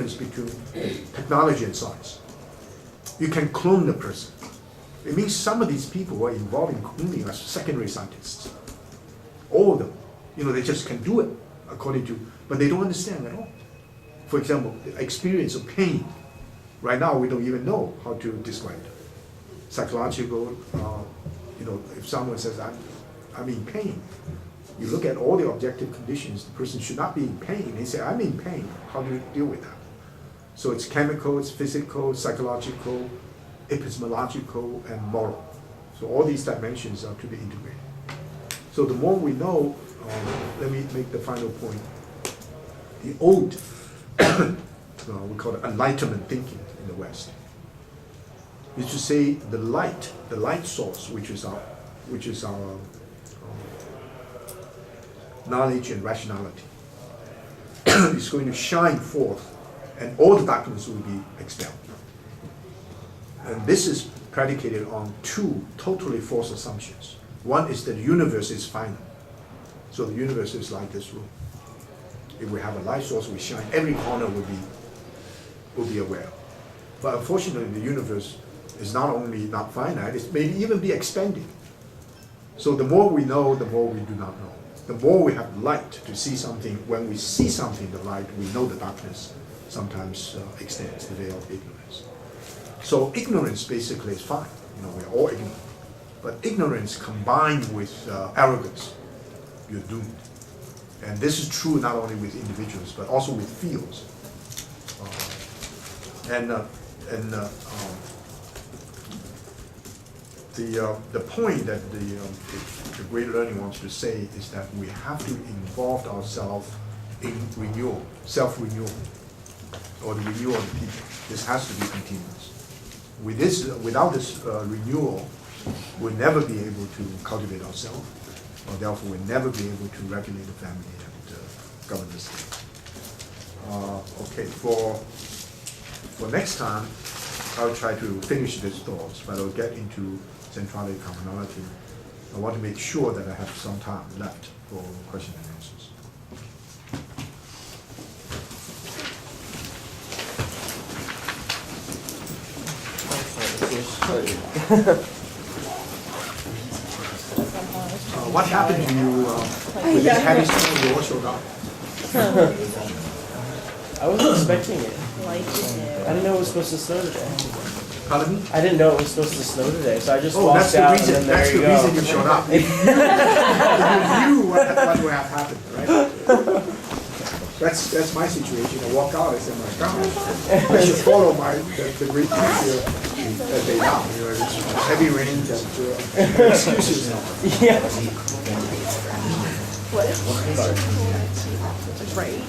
difference between technology and science. You can clone the person. It means some of these people who are involved in cloning are secondary scientists. All of them. They just can do it according to, but they don't understand at all. For example, the experience of pain. Right now, we don't even know how to describe it. Psychological, if someone says, I'm in pain, you look at all the objective conditions, the person should not be in pain. They say, I'm in pain. How do you deal with that? So it's chemical, it's physical, psychological, epistemological, and moral. So all these dimensions are to be integrated. So the more we know, let me make the final point. The old, we call it enlightenment thinking in the West, is to say the light source, which is our knowledge and rationality, is going to shine forth, and all the darkness will be expelled. And this is predicated on two totally false assumptions. One is that the universe is finite. So the universe is like this room. If we have a light source, we shine, every corner will be aware. But unfortunately, the universe is not only not finite, it may even be expanding. So the more we know, the more we do not know. The more we have light to see something, when we see something, the light, we know the darkness sometimes extends the veil of ignorance. So ignorance basically is fine. We're all ignorant. But ignorance combined with arrogance, you're doomed. And this is true not only with individuals, but also with fields. The point that the great learning wants to say is that we have to involve ourselves in renewal, self-renewal, or the renewal of the people. This has to be continuous. Without this renewal, we'll never be able to cultivate ourselves, or therefore we'll never be able to regulate the family and govern the state. Okay, for next time, I'll try to finish these thoughts, but I'll get into centrality, commonality. I want to make sure that I have some time left for questions and answers. What happened to you with this heavy snow? You also got? I wasn't expecting it. I didn't know it was supposed to snow today. Pardon me? I didn't know it was supposed to snow today, so I just walked out and then there you go. That's the reason you showed up. You knew what would have happened, right? That's my situation. I walk out, I say, my gosh, I should follow the great teacher that they now. It's heavy rain, excuses. Yeah. What? Right.